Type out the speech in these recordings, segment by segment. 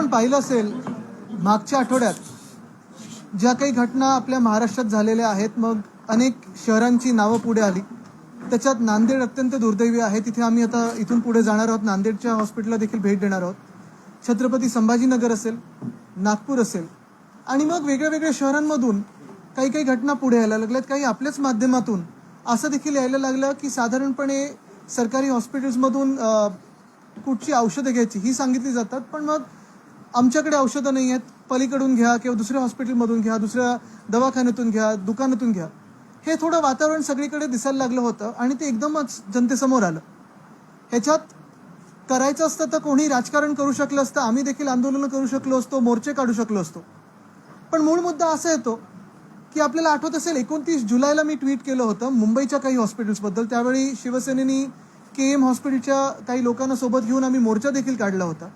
पाहिलं असेल मागच्या आठवड्यात ज्या काही घटना आपल्या महाराष्ट्रात झालेल्या आहेत, मग अनेक शहरांची नावं पुढे आली. त्याच्यात नांदेड अत्यंत दुर्दैवी आहे. तिथे आम्ही आता इथून पुढे जाणार आहोत. नांदेडच्या हॉस्पिटलला देखील भेट देणार आहोत. छत्रपती संभाजीनगर असेल, नागपूर असेल आणि मग वेगळ्या वेगळ्या शहरांमधून काही काही घटना पुढे यायला लागल्यात. काही आपल्याच माध्यमातून असं देखील यायला लागलं की साधारणपणे सरकारी हॉस्पिटल्समधून कुठची औषधं घ्यायची ही सांगितली जातात, पण मग आमच्याकडे औषधं नाही आहेत, पलीकडून घ्या किंवा दुसऱ्या हॉस्पिटलमधून घ्या, दुसऱ्या दवाखान्यातून घ्या, दुकानातून घ्या. हे थोडं वातावरण सगळीकडे दिसायला लागलं होतं आणि ते एकदमच जनतेसमोर आलं. ह्याच्यात करायचं असतं तर कोणी राजकारण करू शकलं असतं, आम्ही देखील आंदोलनं करू शकलो असतो, मोर्चे काढू शकलो असतो. पण मूळ मुद्दा असा येतो की आपल्याला आठवत असेल 29 जुलैला मी ट्विट केलं होतं मुंबईच्या काही हॉस्पिटल्सबद्दल. त्यावेळी शिवसेनेनी KM हॉस्पिटलच्या काही लोकांना सोबत घेऊन आम्ही मोर्चा देखील काढला होता.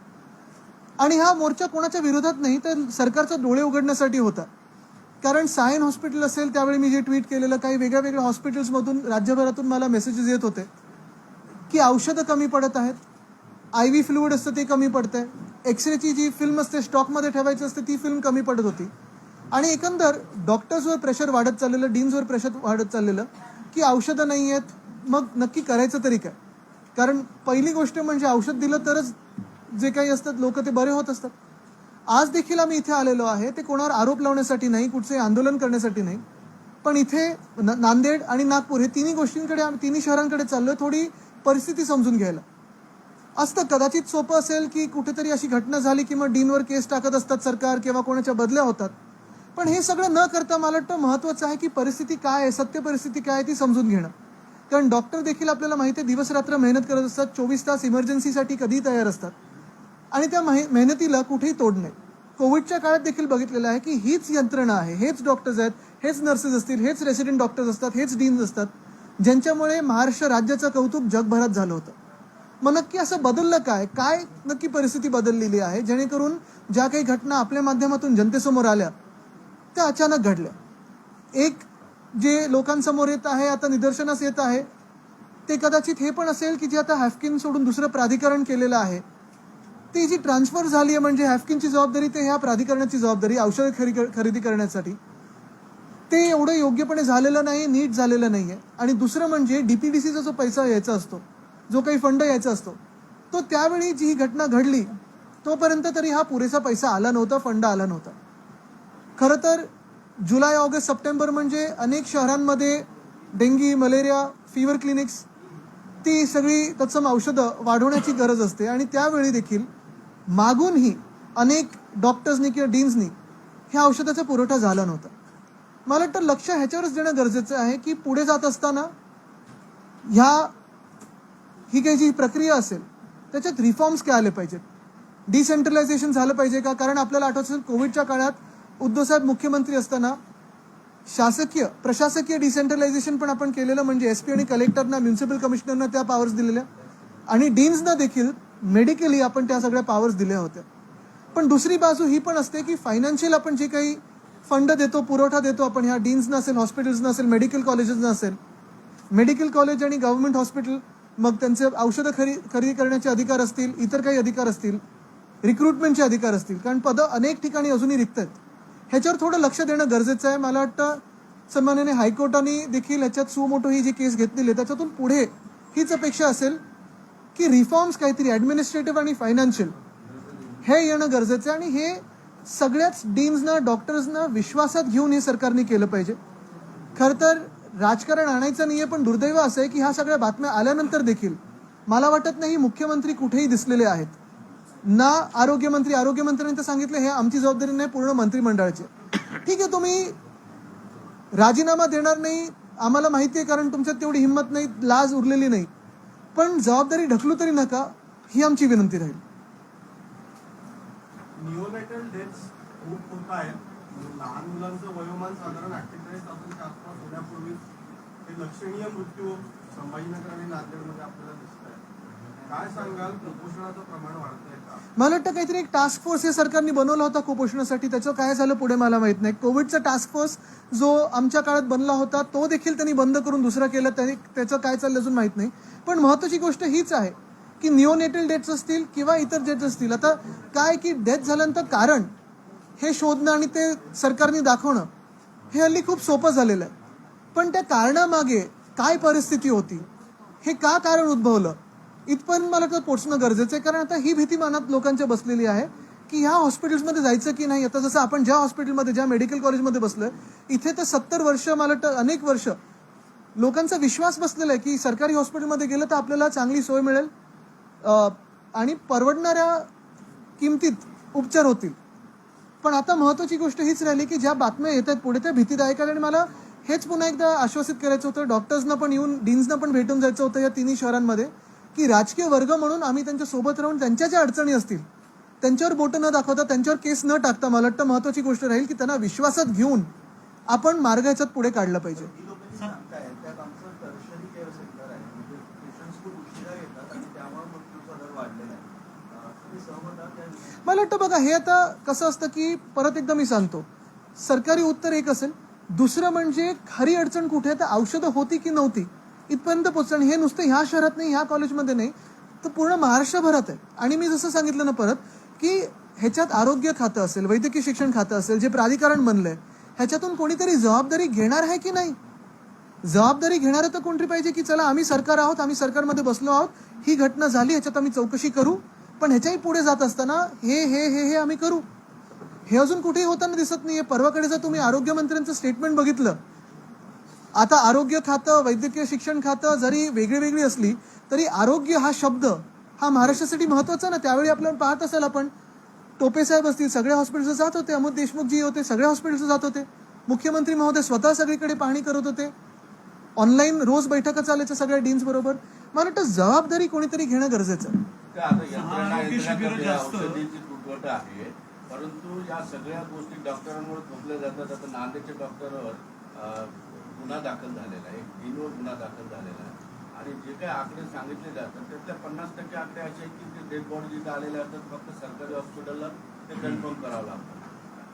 आणि हा मोर्चा कोणाच्या विरोधात नाही, तर सरकारचा डोळे उघडण्यासाठी होता. कारण सायन हॉस्पिटल असेल, त्यावेळी मी जे ट्विट केलेलं, काही वेगळ्या वेगळ्या हॉस्पिटल्समधून राज्यभरातून मला मेसेजेस येत होते की औषधं कमी पडत आहेत, IV फ्लुइड असतं ते कमी पडतंय, एक्सरेची जी फिल्म असते स्टॉकमध्ये ठेवायची असते ती फिल्म कमी पडत होती. आणि एकंदर डॉक्टर्सवर प्रेशर वाढत चाललेलं, डीन्सवर प्रेशर वाढत चाललेलं की औषधं नाही आहेत, मग नक्की करायचं तरी काय. कारण पहिली गोष्ट म्हणजे औषध दिलं तरच जे काही असतात लोक ते बरे होत असतात. आज देखील आम्ही इथे आलेलो आहे, ते कोणावर आरोप लावण्यासाठी नाही, कुठचे आंदोलन करण्यासाठी नाही, पण इथे नांदेड आणि नागपूर हे तिन्ही गोष्टींकडे, तिन्ही शहरांकडे चाललोय थोडी परिस्थिती समजून घ्यायला. असतं कदाचित सोपं असेल की कुठेतरी अशी घटना झाली की मग डीनवर केस टाकत असतात सरकार किंवा कोणाच्या बदल्या होतात, पण हे सगळं न करता मला वाटतं महत्त्वाचं आहे की परिस्थिती काय आहे, सत्य परिस्थिती काय आहे ती समजून घेणं. कारण डॉक्टर देखील आपल्याला माहिती आहे दिवस रात्र मेहनत करत असतात, 24 तास इमर्जन्सीसाठी कधीही तयार असतात आणि त्या मेहनतीला कुठेही तोड नाही. कोविडच्या काळात देखील बघितलेलं आहे की हीच यंत्रणा आहे, हेच डॉक्टर्स आहेत, हेच नर्सेस असतील, हेच रेसिडेंट डॉक्टर्स असतात, हेच डीन्स असतात, ज्यांच्यामुळे महाराष्ट्र राज्याचं कौतुक जगभरात झालं होतं. मग नक्की असं बदललं काय, काय नक्की परिस्थिती बदललेली आहे जेणेकरून ज्या काही घटना आपल्या माध्यमातून जनतेसमोर आल्या त्या अचानक घडल्या. एक जे लोकांसमोर येत आहे, आता निदर्शनास येत आहे, ते कदाचित हे पण असेल की जे आता हॅफकिन सोडून दुसरं प्राधिकरण केलेलं आहे, ती जी ट्रान्सफर झाली आहे, म्हणजे हॅफकिनची जबाबदारी ते ह्या प्राधिकरणाची जबाबदारी औषध खरेदी करण्यासाठी, ते एवढं योग्यपणे झालेलं नाही, नीट झालेलं नाही आहे. आणि दुसरं म्हणजे DPDCचा जो पैसा यायचा असतो, जो काही फंड यायचा असतो, तो त्यावेळी जी ही घटना घडली तोपर्यंत तरी हा पुरेसा पैसा आला नव्हता, फंड आला नव्हता. खरं तर जुलै, ऑगस्ट, सप्टेंबर म्हणजे अनेक शहरांमध्ये डेंगी, मलेरिया, फीवर क्लिनिक्स, ती सगळी तत्सम औषधं वाढवण्याची गरज असते आणि त्यावेळी देखील मागूनही अनेक डॉक्टर्सनी किंवा डीन्सनी ह्या औषधाचा पुरवठा झाला नव्हता. मला वाटतं लक्ष ह्याच्यावरच देणं गरजेचं आहे की पुढे जात असताना ही काही जी प्रक्रिया असेल त्याच्यात रिफॉर्म्स काय आले पाहिजेत, डिसेंट्रलायझेशन झालं पाहिजे का. कारण आपल्याला आठवत असेल कोविडच्या काळात उद्धवसाहेब मुख्यमंत्री असताना प्रशासकीय डिसेंट्रलायझेशन पण आपण केलेलं, म्हणजे SP आणि कलेक्टरना, म्युन्सिपल कमिशनरना त्या पॉवर्स दिलेल्या आणि डीन्सना देखील मेडिकली आपण त्या सगळ्या पॉवर्स दिल्या होत्या. पण दुसरी बाजू ही पण असते की फायनान्शियल आपण जे काही फंड देतो, पुरवठा देतो आपण ह्या डीन्सना असेल, हॉस्पिटल्सना असेल, मेडिकल कॉलेजेसना असेल, मेडिकल कॉलेज आणि गव्हर्नमेंट हॉस्पिटल, मग त्यांचे औषधं खरेदी करण्याचे अधिकार असतील, इतर काही अधिकार असतील, रिक्रुटमेंटचे अधिकार असतील, कारण पदं अनेक ठिकाणी अजूनही रिक्त आहेत. ह्याच्यावर थोडं लक्ष देणं गरजेचं आहे. मला वाटतं सन्माननीय हायकोर्टाने देखील ह्याच्यात सुमोटो ही जी केस घेतलेली आहे त्याच्यातून पुढे हीच अपेक्षा असेल की रिफॉर्म्स काहीतरी ॲडमिनिस्ट्रेटिव्ह आणि फायनान्शियल हे येणं गरजेचं आहे आणि हे सगळ्याच डीन्सना, डॉक्टर्सना विश्वासात घेऊन हे सरकारने केलं पाहिजे. खरं तर राजकारण आणायचं नाही आहे, पण दुर्दैव असं आहे की ह्या सगळ्या बातम्या आल्यानंतर देखील मला वाटत नाही मुख्यमंत्री कुठेही दिसलेले आहेत ना. आरोग्यमंत्र्यांनी तर सांगितलं हे आमची जबाबदारी नाही, पूर्ण मंत्रिमंडळाची. ठीक आहे, तुम्ही राजीनामा देणार नाही आम्हाला माहिती आहे, कारण तुमच्यात तेवढी हिंमत नाही, लाज उरलेली नाही, पण जबाबदारी ढकलू तरी नका, ही आमची विनंती राहील. निओनेटल डेथ्स खूप होत आहेत. लहान मुलांचं वयोमान साधारण 48 तासांच्या आसपास होण्यापूर्वी हे लक्षणीय मृत्यू संभाजीनगर आणि नांदेडमध्ये आपल्याला दिसत आहे. काय सांगाल, कुपोषणाचं प्रमाण वाढतंय का? मला वाटतं काहीतरी एक टास्क फोर्स हे सरकारने बनवला होता कुपोषणासाठी, त्याचं काय झालं पुढे मला माहित नाही. कोविडचा टास्क फोर्स जो आमच्या काळात बनला होता तो देखील त्यांनी बंद करून दुसरा केला, त्याचं काय चाललं अजून माहित नाही. पण महत्त्वाची गोष्ट हीच आहे की निओनेटल डेथ्स असतील किंवा इतर डेथ्स असतील. आता काय की डेथ झाल्यानंतर कारण हे शोधणं आणि ते सरकारने दाखवणं हे हल्ली खूप सोपं झालेलं आहे. पण त्या कारणामागे काय परिस्थिती होती, हे का कारण उद्भवलं, इथपर्यंत मला तर पोहोचणं गरजेचं आहे. कारण आता ही भीती मनात लोकांच्या बसलेली आहे की ह्या हॉस्पिटल्समध्ये जायचं की नाही. आता जसं आपण ज्या हॉस्पिटलमध्ये, ज्या मेडिकल कॉलेजमध्ये बसलोय, इथे तर 70 वर्ष, मला वाटतं अनेक वर्ष लोकांचा विश्वास बसलेला आहे की सरकारी हॉस्पिटलमध्ये गेलं तर आपल्याला चांगली सोय मिळेल आणि परवडणाऱ्या किमतीत उपचार होतील. पण आता महत्वाची गोष्ट हीच राहिली की ज्या बातम्या येत आहेत पुढे त्या भीतीदायक आहेत. आणि मला हेच पुन्हा एकदा आश्वासित करायचं होतं, डॉक्टर्सना पण येऊन, डीन्सना पण भेटून जायचं होतं या तिन्ही शहरांमध्ये, की राजकीय वर्ग म्हणून आम्ही त्यांच्या सोबत राहून त्यांच्या ज्या अडचणी असतील त्यांच्यावर बोटं न दाखवता, त्यांच्यावर केस न टाकता, मला वाटतं महत्वाची गोष्ट राहील की त्यांना विश्वासात घेऊन आपण मार्ग ह्याच्यात पुढे काढला पाहिजे. त्यात आमचं टर्शरी केअर सेंटर आहे, म्हणजे पेशंट्स खूप उशिरा येतात आणि त्यामुळे मृत्यूचा दर वाढलेला आहे. तुम्ही सहमत आहात त्या विषयी? मला वाटतं बघा, हे आता कसं असतं की परत एकदा मी सांगतो, सरकारी उत्तर एक असेल, दुसरं म्हणजे खरी अडचण कुठे आहे, तर औषधं होती की नव्हती इथपर्यंत पोहोचणं. आणि हे नुसतं ह्या शहरात नाही, ह्या कॉलेजमध्ये नाही, तर पूर्ण महाराष्ट्रभरात आहे. आणि मी जसं सांगितलं ना परत, की ह्याच्यात आरोग्य खातं असेल, वैद्यकीय शिक्षण खातं असेल, जे प्राधिकरण बनलंय, ह्याच्यातून कोणीतरी जबाबदारी घेणार आहे की नाही. जबाबदारी घेणारं तर कोणतरी पाहिजे की चला आम्ही सरकार आहोत, आम्ही सरकारमध्ये बसलो आहोत, ही घटना झाली, ह्याच्यात आम्ही चौकशी करू, पण ह्याच्याही पुढे जात असताना हे हे हे हे आम्ही करू. हे अजून कुठेही होताना दिसत नाहीये. परवाकडे जर तुम्ही आरोग्यमंत्र्यांचं स्टेटमेंट बघितलं, आता आरोग्य खातं, वैद्यकीय शिक्षण खातं जरी वेगळी वेगळी असली तरी आरोग्य हा शब्द हा महाराष्ट्रासाठी महत्वाचा ना. त्यावेळी आपल्याला पाहत असाल आपण, टोपे साहेब असतील, सगळ्या हॉस्पिटल्स जात होते, अमोद देशमुख जी होते, सगळ्या हॉस्पिटल्स जात होते, मुख्यमंत्री महोदय स्वतः सगळीकडे पाहणी करत होते, ऑनलाईन रोज बैठका चालायच्या सगळ्या डीन्स बरोबर. मला वाटतं जबाबदारी कोणीतरी घेणं गरजेचं आहे. आता यंत्रणा औषधीची तुटवट आहे, परंतु या सगळ्या गोष्टी डॉक्टरांवर थोपल्या जातात. आता नांदेडच्या डॉक्टरवर गुन्हा दाखल झालेला आहे, डीनवर गुन्हा दाखल झालेला आहे, आणि जे काही आकडे सांगितले जातात त्यातल्या 50% आकडे असे आहेत की ते डेड बॉडी जिथे आलेले असतात फक्त सरकारी हॉस्पिटलला ते कन्फर्म करावं लागतं.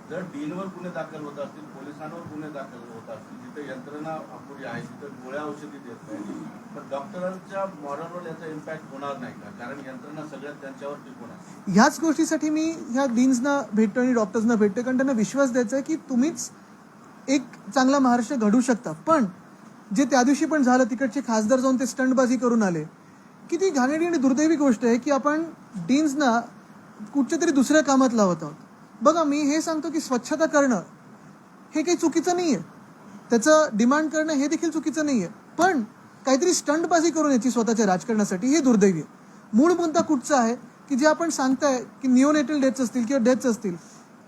जर डीनवर गुन्हे दाखल होत असतील, पोलिसांवर गुन्हे दाखल होत असतील, जिथे यंत्रणा अपुरी आहे, तिथे गोळ्या औषधी देत नाही, तर डॉक्टरांच्या मॉरलवर याचा इम्पॅक्ट होणार नाही का? कारण यंत्रणा सगळ्यात त्यांच्यावर टिकून आहे. ह्याच गोष्टीसाठी मी ह्या डीन्सना भेटतो आणि डॉक्टर्सना भेटतो, कारण त्यांना विश्वास द्यायचा आहे की तुम्हीच एक चांगला महाराष्ट्र घडवू शकता. पण जे त्या दिवशी पण झालं, तिकडचे खासदार जाऊन ते स्टंटबाजी करून आले, किती घाणेरडी आणि दुर्दैवी गोष्ट आहे की आपण डीन्सना कुठच्या तरी दुसऱ्या कामात लावत आहोत. बघा, मी हे सांगतो की स्वच्छता करणं हे काही चुकीचं नाही आहे, त्याचं डिमांड करणं हे देखील चुकीचं नाही आहे, पण काहीतरी स्टंटबाजी करून याची स्वतःच्या राजकारणासाठी हे दुर्दैवी आहे. मूळ मुद्दा कुठचा आहे की जे आपण सांगताय की निओनेटल डेथ्स असतील किंवा डेथ्स असतील,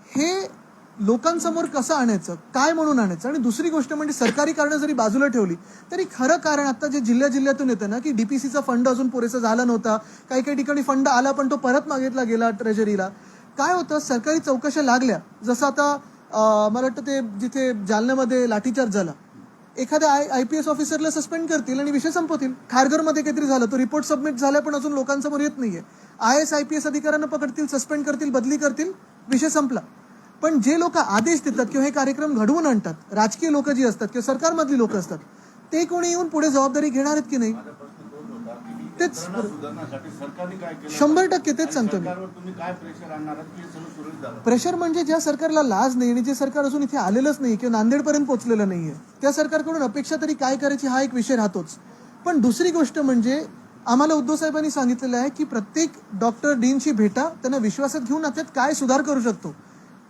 हे लोकांसमोर कसं आणायचं, काय म्हणून आणायचं. आणि दुसरी गोष्ट म्हणजे सरकारी कारणं जरी बाजूला ठेवली तरी खरं कारण आता जे जिल्ह्यातून येतं ना, की डीपीसीचा फंड अजून पुरेसा झाला नव्हता, काही काही ठिकाणी फंड आला पण तो परत मागितला गेला ट्रेजरीला. काय होतं, सरकारी चौकशा लागल्या, जसं आता मला वाटतं ते जिथे जालन्यामध्ये लाठीचार्ज झाला, एखाद्या IPS ऑफिसरला सस्पेंड करतील आणि विषय संपवतील. खारघरमध्ये काहीतरी झालं, तो रिपोर्ट सबमिट झाला पण अजून लोकांसमोर येत नाहीये. IAS IPS अधिकाऱ्यांना पकडतील, सस्पेंड करतील, बदली करतील, विषय संपला. पण जे लोक आदेश देतात किंवा हे कार्यक्रम घडवून आणतात, राजकीय लोक जी असतात किंवा सरकारमधली लोक असतात, ते कोणी येऊन पुढे जबाबदारी घेणार आहेत की नाही. माझा प्रश्न तोच होता की तेच यंत्रणा सुधारण्यासाठी सरकारने काय केलं? 100% तेच आणि सांगतो मी. सरकारवर तुम्ही काय प्रेशर आणणार आहात की हे सगळं सुरळीत झालं? प्रेशर म्हणजे ज्या सरकारला लाज नाही आणि जे सरकार अजून इथे आलेलंच नाही किंवा नांदेडपर्यंत पोहोचलेलं नाहीये, त्या सरकारकडून अपेक्षा तरी काय करायची हा एक विषय राहतोच. पण दुसरी गोष्ट म्हणजे आम्हाला उद्धव साहेबांनी सांगितलेलं आहे की प्रत्येक डॉक्टर डीनशी भेटा, त्यांना विश्वासात घेऊन त्यात काय सुधार करू शकतो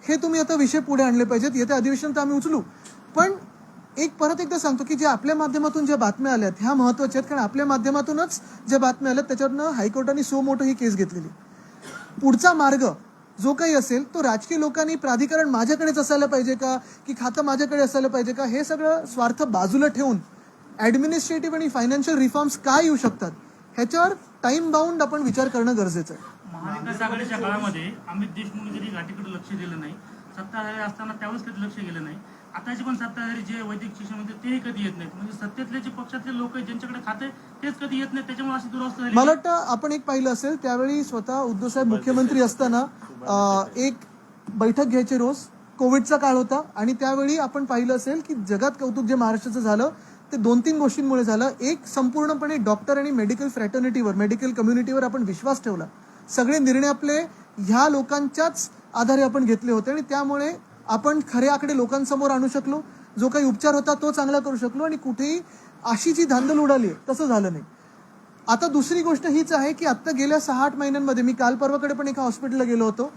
हे तुम्ही आता विषय पुढे आणले पाहिजेत. येत्या अधिवेशनात आम्ही उचलू. पण एक परत एकदा सांगतो की जे आपल्या माध्यमातून ज्या बातम्या आल्यात ह्या महत्वाच्या आहेत, कारण आपल्या माध्यमातूनच ज्या बातम्या आल्यात त्याच्यावरनं हायकोर्टाने सो मोठं ही केस घेतलेली. पुढचा मार्ग जो काही असेल तो राजकीय लोकांनी, प्राधिकरण माझ्याकडेच असायला पाहिजे का, की खातं माझ्याकडे असायला पाहिजे का, हे सगळं स्वार्थ बाजूला ठेवून ऍडमिनिस्ट्रेटिव्ह आणि फायनान्शियल रिफॉर्म्स काय येऊ शकतात ह्याच्यावर टाइम बाउंड आपण विचार करणं गरजेचं आहे. महाविकास आघाडीच्या काळामध्ये अमित देशमुख जरी घाटीकडे लक्ष दिलं नाही, सत्ताधारी असताना त्यावेळेस कधी लक्ष गेलं नाही, आताचे पण सत्ताधारी जे वैद्यकीय शिक्षण म्हणते तेही कधी येत नाहीत. म्हणजे सत्तेतले जे पक्षातले लोक आहेत ज्यांच्याकडे खाते तेच कधी येत नाहीत, त्याच्यामुळे अशी दुरावस्था झाली. मला वाटतं आपण एक पाहिलं असेल त्यावेळी स्वतः उद्धव साहेब मुख्यमंत्री असताना एक बैठक घ्यायचे रोज. कोविडचा काळ होता आणि त्यावेळी आपण पाहिलं असेल की जगात कौतुक जे महाराष्ट्राचं झालं ते 2-3 गोष्टींमुळे झालं. एक, संपूर्णपणे डॉक्टर आणि मेडिकल फ्रॅटर्निटीवर, मेडिकल कम्युनिटीवर आपण विश्वास ठेवला. सगळे निर्णय आपले ह्या लोकांच्याच आधारे आपण घेतले होते आणि त्यामुळे आपण खरे आकडे लोकांसमोर आणू शकलो. जो काही उपचार होता तो चांगला करू शकलो आणि कुठेही अशी जी धांदल उडाली आहे तसं झालं नाही. आता दुसरी गोष्ट हीच आहे की आत्ता गेल्या 6-8 महिन्यांमध्ये मी काल परवाकडे पण एका हॉस्पिटलला गेलो होतो.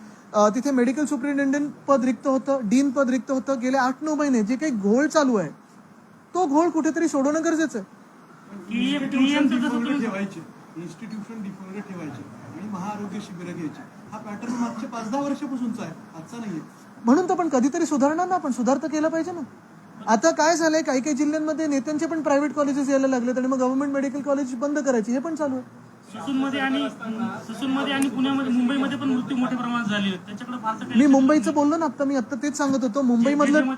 तिथे मेडिकल सुपरिटेंडंट पद रिक्त होतं, डीन पद रिक्त होतं. गेले 8-9 महिने जे काही घोळ चालू आहे तो घोळ कुठेतरी सोडवणं गरजेचं आहे. इन्स्टिट्यूशन डिफॉल्ट ठेवायचे, इन्स्टिट्यूशन डिफॉल्ट ठेवायचे आणि महाआरोग्य शिबिरं घ्यायची. हा पॅटर्न मागच्या 5-10 वर्षापासूनचा आहे, आजचा नाहीये. म्हणून तर पण कधीतरी सुधारणार ना, आपण सुधार तर केला पाहिजे ना. आता काय झालंय, काही काही जिल्ह्यांमध्ये नेत्यांचे पण प्रायव्हेट कॉलेजेस यायला लागलेत आणि मग गव्हर्नमेंट मेडिकल कॉलेज बंद करायची, हे पण चालू आहे. ससूनमध्ये आणि पुण्यामध्ये, मुंबईमध्ये पण मृत्यू मोठ्या प्रमाणात झाले आहेत. त्याच्याकडे फारसं काही मी मुंबईचं बोललो ना, मी आता तेच सांगत होतो. मुंबईमधलं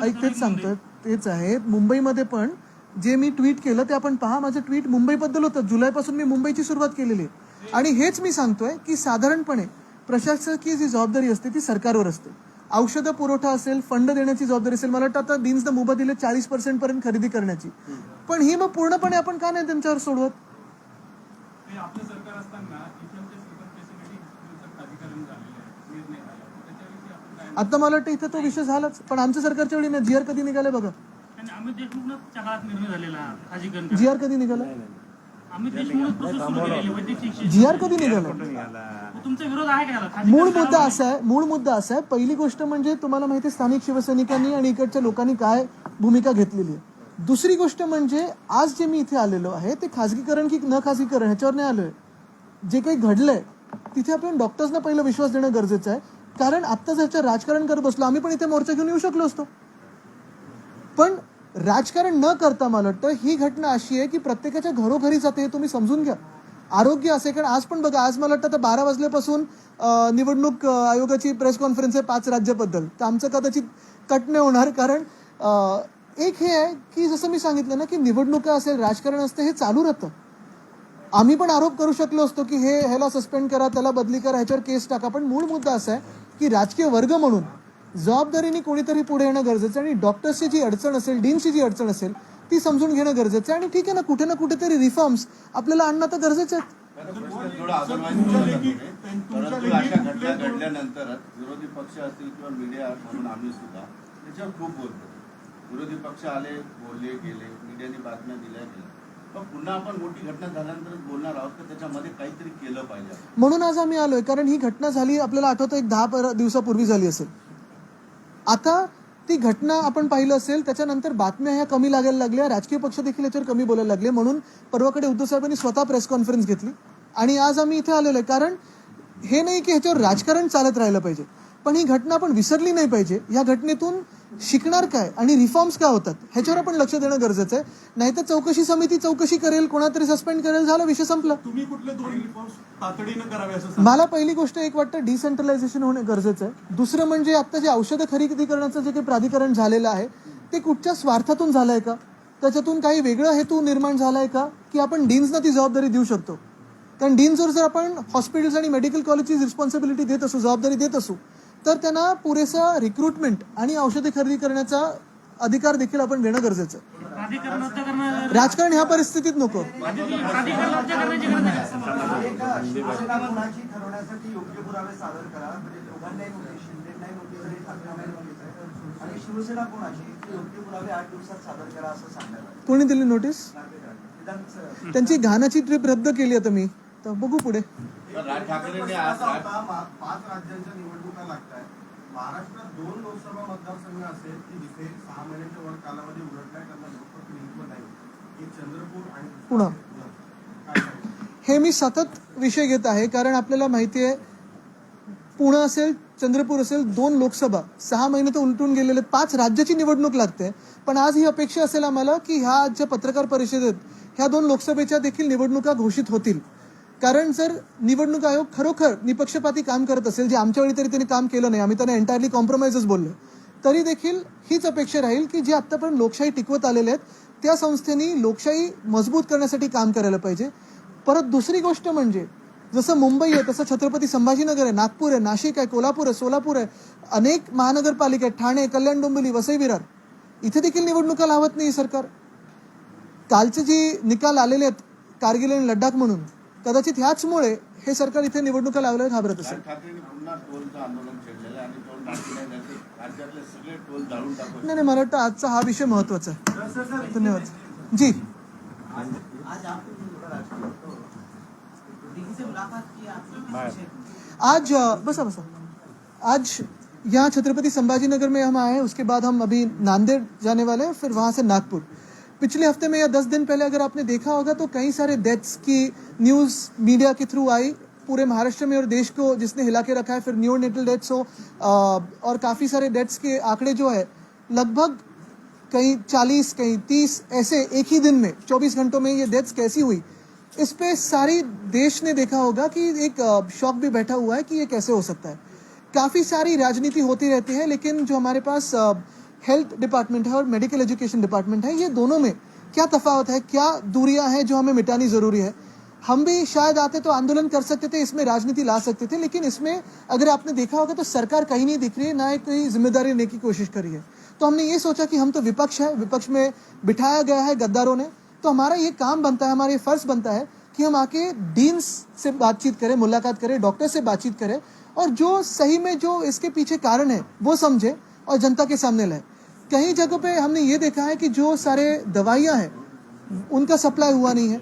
ऐक, तेच सांगतोय, तेच आहे. मुंबईमध्ये पण जे मी ट्विट केलं ते आपण पहा. माझं ट्विट मुंबईबद्दल होतं. जुलैपासून मी मुंबईची सुरुवात केलेली आहे आणि हेच मी सांगतोय की साधारणपणे प्रशासकीय जी जबाबदारी असते ती सरकारवर असते. औषधं पुरवठा असेल, फंड देण्याची जबाबदारी असेल. मला वाटतं आता डीन्सनं मुभा दिले 40% पर्यंत खरेदी करण्याची, पण ही मग पूर्णपणे आपण का नाही त्यांच्यावर सोडवत? आपलं सरकार असताना इथलच्या सुपर स्पेशालिटी हॉस्पिटलचं प्राधिकरण झालेलं आहे, निर्णय झाला, त्याच्याविषयी आपण काय? आता मला वाटतं इथं तो विषय झालाच, पण आमच्या सरकारच्या वेळी नाही. जीआर कधी निघाले बघा. आणि अमित देशमुखच्या काळात निर्णय झालेला खाजगीकरण. जीआर कधी निघाला? अमित देशमुख प्रोसेस सुरू केलेली वैद्यकीय शिक्षण. जीआर कधी निघाला? तुमचा विरोध आहे का याला? मूळ मुद्दा असा आहे. पहिली गोष्ट म्हणजे तुम्हाला माहिती आहे स्थानिक शिवसैनिकांनी आणि इकडच्या लोकांनी काय भूमिका घेतलेली आहे. दुसरी गोष्ट म्हणजे आज जे मी इथे आलेलो आहे ते खाजगीकरण की न खाजगीकरण ह्याच्यावर नाही आलोय. जे काही घडलंय तिथे आपण डॉक्टर्सना पहिला विश्वास देणं गरजेचं आहे. कारण आत्ता जर राजकारण करत बसलो, आम्ही पण इथे मोर्चा घेऊन येऊ शकलो असतो, पण राजकारण न करता मला वाटतं ही घटना अशी आहे की प्रत्येकाच्या घरोघरी जाते, हे तुम्ही समजून घ्या. आरोग्य असे, कारण आज पण बघा, आज मला वाटतं आता 12 वाजल्यापासून निवडणूक आयोगाची प्रेस कॉन्फरन्स आहे 5 राज्याबद्दल. तर आमचं कदाचित कट नाही होणार. कारण एक हे आहे की जसं मी सांगितलं ना की निवडणुका असेल, राजकारण असते, हे चालू राहतं. आम्ही पण आरोप करू शकलो असतो की ह्याला सस्पेंड करा, त्याला बदली करा, ह्याच्यावर केस टाका. पण मूळ मुद्दा असा आहे की राजकीय वर्ग म्हणून जबाबदारीने कोणीतरी पुढे येणं गरजेचं आहे आणि डॉक्टर्सची जी अडचण असेल, डीनची जी अडचण असेल ती समजून घेणं गरजेचं आहे. आणि ठीक आहे ना कुठेतरी रिफॉर्म्स आपल्याला आणणं तर गरजेचं आहे. परंतु अशा घटना घडल्यानंतर विरोधी पक्ष असतील किंवा मीडिया म्हणून आम्ही सुद्धा त्याच्यावर खूप बोलतो. विरोधी पक्ष आले, बोलले, गेले, मीडियाने बातम्या दिल्या गेल्या, पण पुन्हा आपण मोठी घटना झाल्यानंतर बोलणार आहोत तर त्याच्यामध्ये काहीतरी केलं पाहिजे. म्हणून आज आम्ही आलोय. कारण ही घटना झाली, आपल्याला आठवतं, एक 10 दिवसापूर्वी झाली असेल. आता ती घटना आपण पाहिलं असेल, त्याच्यानंतर बातम्या ह्या कमी लागायला लागल्या, राजकीय पक्ष देखील याच्यावर कमी बोलायला लागले. म्हणून परवाकडे उद्धव साहेबांनी स्वतः प्रेस कॉन्फरन्स घेतली आणि आज आम्ही इथे आलेलो आहे. कारण हे नाही की ह्याच्यावर राजकारण चालत राहिलं पाहिजे, पण ही घटना आपण विसरली नाही पाहिजे. या घटनेतून शिकणार काय आणि रिफॉर्म्स काय होतात ह्याच्यावर आपण लक्ष देणं गरजेचं आहे. नाहीतर चौकशी समिती चौकशी करेल, कोणातरी सस्पेंड करेल, झाला, विषय संपला. तुम्ही कुठले 2 रिफॉर्म्स तातडीनं करावे असं मला पहिली गोष्ट एक वाटतं, डिसेंट्रलायझेशन होणं गरजेचं आहे. दुसरं म्हणजे आता जे औषधं खरेदी करण्याचं जे काही प्राधिकरण झालेलं आहे ते कुठच्या स्वार्थातून झालंय का, त्याच्यातून काही वेगळा हेतू निर्माण झालाय का, की आपण डीन्सना ती जबाबदारी देऊ शकतो. कारण डीन्सवर जर आपण हॉस्पिटल्स आणि मेडिकल कॉलेजची रिस्पॉन्सिबिलिटी देत असू, जबाबदारी देत असू, तर त्यांना पुरेसा रिक्रुटमेंट आणि औषधे खरेदी करण्याचा अधिकार देखील आपण देणं गरजेचं आहे. प्राधिकरण रद्द करणं, राजकारण ह्या परिस्थितीत नको. प्राधिकरण रद्द करण्याची गरज आहे. शिवसेनाची ठरवण्यासाठी योग्य पुरावे सादर करा. म्हणजे दोघांनाही नोटीस, शिंदेनाही नोटीस आणि ठाकरेंनाही नोटीस आहे. आणि शिवसेना कोणाची योग्य पुरावे 8 दिवसात सादर करा असं सांगण्यात आलं. कोणी दिली नोटीस? त्यांची घानाची ट्रिप रद्द केली आता मी, तर बघू पुढे. राज ठाकरेंनी आज 5 राज्यांच्या निवडणुका लागतायत. महाराष्ट्रात 2 लोकसभा मतदारसंघ असेल की जिथे 6 महिन्याच्या वर कालावधी उलटलाय, त्यांना लोकप्रतिनिधित्व नाही. एक चंद्रपूर आणि पुणे. काय सांगू? हे मी सतत विषय घेत आहे कारण आपल्याला माहिती आहे, पुणे असेल, चंद्रपूर असेल, 2 लोकसभा 6 महिने तर उलटून गेलेले, 5 राज्याची निवडणूक लागते. पण आज ही अपेक्षा असेल आम्हाला की ह्या ज्या पत्रकार परिषदेत ह्या 2 लोकसभेच्या देखील निवडणुका घोषित होतील. कारण जर निवडणूक आयोग खरोखर निपक्षपाती काम करत असेल, जे आमच्या वेळी तरी त्यांनी काम केलं नाही, आम्ही त्यांना एंटायरली कॉम्प्रोमाइजच बोललो, तरी देखील हीच अपेक्षा राहील की जे आत्तापर्यंत लोकशाही टिकवत आलेले आहेत त्या संस्थेनी लोकशाही मजबूत करण्यासाठी काम करायला पाहिजे. परत दुसरी गोष्ट म्हणजे जसं मुंबई आहे तसं छत्रपती संभाजीनगर आहे, नागपूर आहे, नाशिक आहे, कोल्हापूर आहे, सोलापूर आहे, अनेक महानगरपालिका आहेत, ठाणे, कल्याण डोंबिवली, वसई विरार, इथे देखील निवडणुका लावत नाही सरकार. कालचे जे निकाल आलेले आहेत कारगिल आणि लडाख म्हणून, कदाचित ह्याचमुळे हे सरकार इथे निवडणुका लावल्यावर घाबरत असेल. राज ठाकरेंनी पुन्हा टोलचं आंदोलन छेडलेलं आहे आणि टोल नाकी नाही झाले. राज्यातले सगळे टोल जाळून टाकू. नाही, मला वाटतं आजचा हा विषय महत्वाचा आहे. धन्यवाद जी. आज बसा आज यहाँ छत्रपति संभाजीनगर में हम आए हैं, उसके बाद हम अभी नांदेड़ जाने वाले हैं, फिर वहाँ से नागपुर. पिछले हफ्ते में या 10 दिन पहले अगर आपने देखा होगा तो कई सारे डेथ्स की न्यूज़ मीडिया के थ्रू आई पूरे महाराष्ट्र में और देश को, जिसने हिला के रखा है. फिर न्यूनेटल डेथ्स हो और काफ़ी सारे डेथ्स के आंकड़े जो है लगभग कहीं 40 कहीं 30 ऐसे एक ही दिन में 24 घंटों में ये डेथ्स कैसी हुई, इस पे सारी देश ने देखा होगा कि एक शॉक भी बैठा हुआ है कि ये कैसे हो सकता है. काफ़ी सारी राजनीति होती रहती है, लेकिन जो हमारे पास हेल्थ डिपार्टमेंट है और मेडिकल एजुकेशन डिपार्टमेंट है, ये दोनों में क्या तफावत है, क्या दूरियां हैं जो हमें मिटानी ज़रूरी है. हम भी शायद आते तो आंदोलन कर सकते थे, इसमें राजनीति ला सकते थे, लेकिन इसमें अगर आपने देखा होगा तो सरकार कहीं नहीं दिख रही है, ना ही कोई जिम्मेदारी लेने की कोशिश करी है. तो हमने ये सोचा कि हम तो विपक्ष है, विपक्ष में बिठाया गया है गद्दारों ने, तो हमारा ये काम बनता है, हमारा ये फर्ज बनता है कि हम आके डीन्स से बातचीत करें, मुलाकात करें, डॉक्टर से बातचीत करें और जो सही में जो इसके पीछे कारण है वो समझे और जनता के सामने लाए. कई जगहों पे हमने ये देखा है कि जो सारे दवाइयाँ हैं उनका सप्लाई हुआ नहीं है.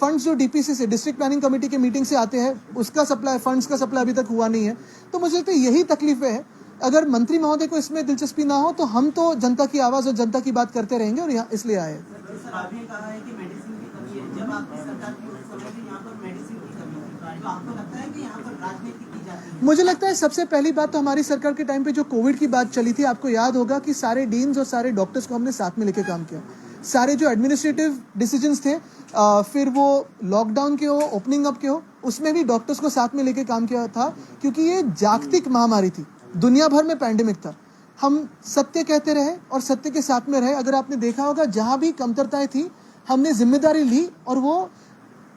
फंड्स जो डीपीसी से, डिस्ट्रिक्ट प्लानिंग कमेटी के मीटिंग से आते हैं, उसका सप्लाई, फंड्स का सप्लाई अभी तक हुआ नहीं है. तो मुझे लगता है यही तकलीफें हैं. अगर मंत्री महोदय को इसमें दिलचस्पी ना हो तो हम तो जनता की आवाज़ और जनता की बात करते रहेंगे और यहाँ इसलिए आए. सर, आपने कहा है कि मेडिसिन की कमी है. जब आपकी सरकार की उस समय भी यहाँ पर मेडिसिन की कमी थी, तो आपको लगता है कि यहाँ पर राजनीति की जाती है? मुझे लगता है सबसे पहली बात तो हमारी सरकार के टाइम पे जो कोविड की बात चली थी, आपको याद होगा कि सारे डीन्स और सारे डॉक्टर्स को हमने साथ में लेके काम किया. सारे जो एडमिनिस्ट्रेटिव डिसीजंस थे, फिर वो लॉकडाउन के हो, ओपनिंग अप के हो, उसमें भी डॉक्टर्स को साथ में लेके काम किया था, क्योंकि ये जागतिक महामारी थी, दुनिया भर में पैंडेमिक था. हम सत्य कहते रहे और सत्य के साथ में रहे. अगर आपने देखा होगा जहाँ भी कमतरताएं थी हमने जिम्मेदारी ली और वो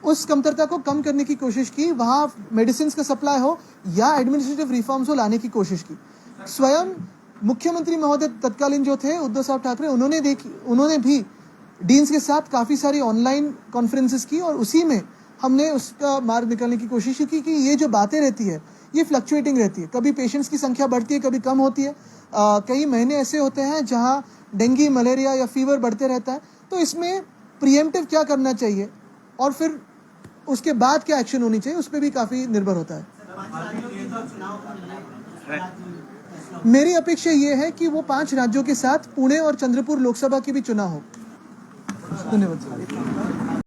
उस कमतरता को कम करने की कोशिश की. वहाँ मेडिसिन का सप्लाई हो या एडमिनिस्ट्रेटिव रिफॉर्म्स हो, लाने की कोशिश की. स्वयं मुख्यमंत्री महोदय तत्कालीन जो थे उद्धव साहब ठाकरे, उन्होंने भी डीन्स के साथ काफ़ी सारी ऑनलाइन कॉन्फ्रेंसेस की और उसी में हमने उसका मार्ग निकालने की कोशिश की कि ये जो बातें रहती है ये फ्लक्चुएटिंग रहती है. कभी पेशेंट्स की संख्या बढ़ती है, कभी कम होती है. कई महीने ऐसे होते हैं जहाँ डेंगू, मलेरिया या फीवर बढ़ते रहता है. तो इसमें प्रिएम्प्टिव क्या करना चाहिए और फिर उसके बाद क्या एक्शन होनी चाहिए, उस पर भी काफ़ी निर्भर होता है. मेरी अपेक्षा ये है कि वो 5 राज्यों के साथ पुणे और चंद्रपुर लोकसभा की भी चुनाव हो. धन्यवाद.